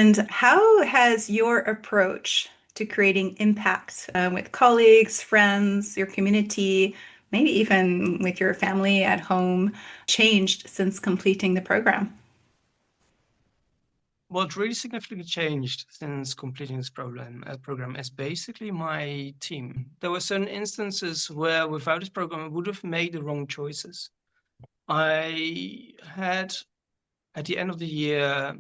And how has your approach to creating impact with colleagues, friends, your community, maybe even with your family at home changed since completing the program? What really significantly changed since completing this program is basically my team. There were certain instances where without this program, I would have made the wrong choices. I had, at the end of the year,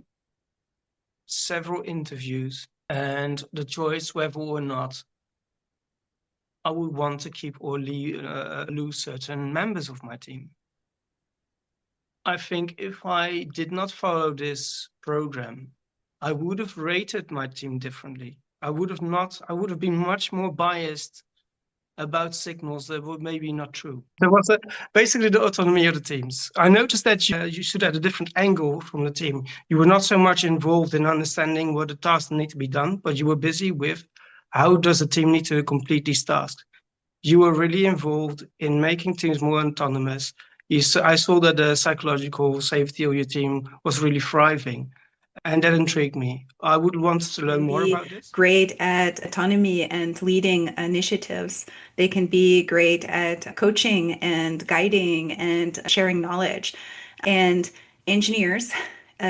several interviews, and the choice whether or not I would want to keep or lose certain members of my team. I think if I did not follow this program, I would have rated my team differently. I would have been much more biased about signals that were maybe not true. There was basically the autonomy of the teams. I noticed that you should at a different angle from the team. You were not so much involved in understanding what the tasks need to be done, but you were busy with how does the team need to complete these tasks. You were really involved in making teams more autonomous. I saw that the psychological safety of your team was really thriving, and that intrigued me. I would want to learn Can more be about this. great at autonomy and leading initiatives. They can be great at coaching and guiding and sharing knowledge. And engineers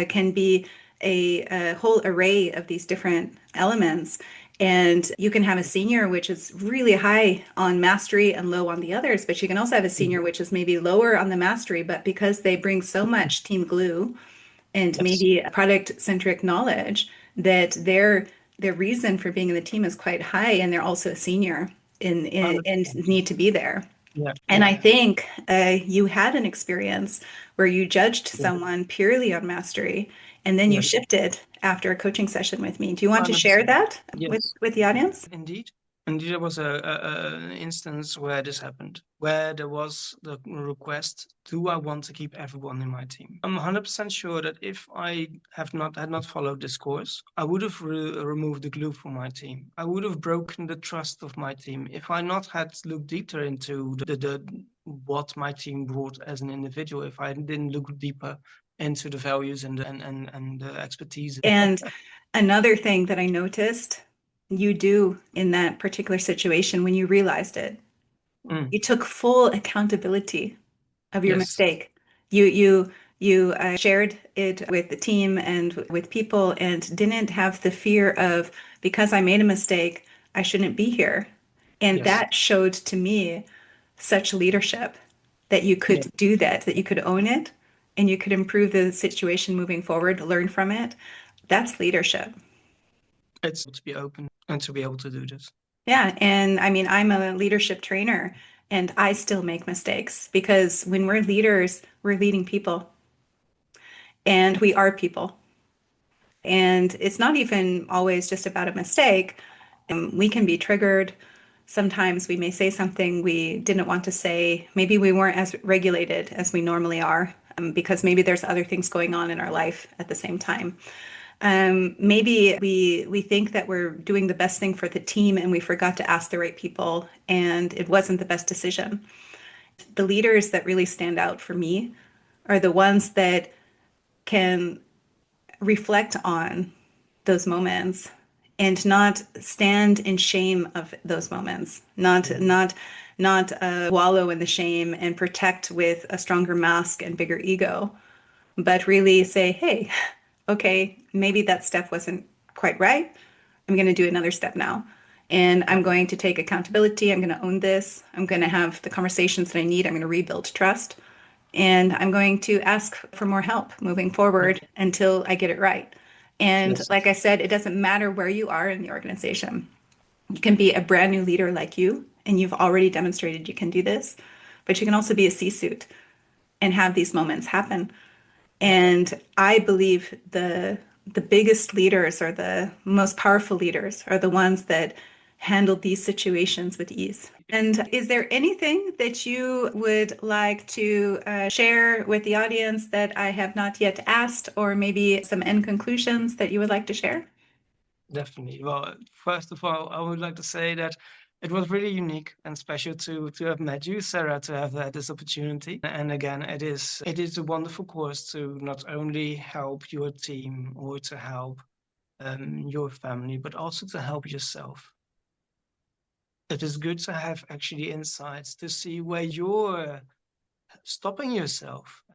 can be a whole array of these different elements. And you can have a senior which is really high on mastery and low on the others, but you can also have a senior which is maybe lower on the mastery, but because they bring so much team glue and Yes, maybe product centric knowledge that their reason for being in the team is quite high, and they're also a senior and 100%. need to be there. Yeah, And yeah, I think you had an experience where you judged yeah, someone purely on mastery, and then you yes, shifted after a coaching session with me. Do you want to share 100%. that Yes. with the audience? Indeed. Indeed, there was an instance where this happened, where there was the request, do I want to keep everyone in my team? I'm 100% sure that if I had not followed this course, I would have removed the glue from my team. I would have broken the trust of my team. If I not had looked deeper into the what my team brought as an individual, if I didn't look deeper into the values and the expertise. And another thing that I noticed you do in that particular situation when you realized it, Mm, you took full accountability of your yes, mistake. You shared it with the team and with people and didn't have the fear of, because I made a mistake, I shouldn't be here. And yes. that showed to me such leadership that you Yeah. could do that, that you could own it and you could improve the situation moving forward, learn from it. That's leadership. It's to be open and to be able to do this. Yeah, and I mean, I'm a leadership trainer and I still make mistakes because when we're leaders, we're leading people and we are people. And it's not even always just about a mistake. We can be triggered. Sometimes we may say something we didn't want to say. Maybe we weren't as regulated as we normally are, because maybe there's other things going on in our life at the same time. Maybe we think that we're doing the best thing for the team and we forgot to ask the right people, and it wasn't the best decision. The leaders that really stand out for me are the ones that can reflect on those moments and not stand in shame of those moments, Mhm. not wallow in the shame and protect with a stronger mask and bigger ego, but really say, hey, okay, maybe that step wasn't quite right. I'm going to do another step now. And Yeah. I'm going to take accountability. I'm going to own this. I'm going to have the conversations that I need. I'm going to rebuild trust. And I'm going to ask for more help moving Yeah. forward until I get it right. And Yes. like I said, it doesn't matter where you are in the organization. You can be a brand new leader like you, and you've already demonstrated you can do this, but you can also be a C-suite and have these moments happen. Yeah. And I believe the biggest leaders or the most powerful leaders are the ones that handle these situations with ease. And is there anything that you would like to share with the audience that I have not yet asked, or maybe some end conclusions that you would like to share? Definitely. Well, first of all, I would like to say that it was really unique and special to have met you, Sarah, to have had this opportunity. And again, it is a wonderful course to not only help your team or to help your family, but also to help yourself. It is good to have actually insights to see where you're stopping yourself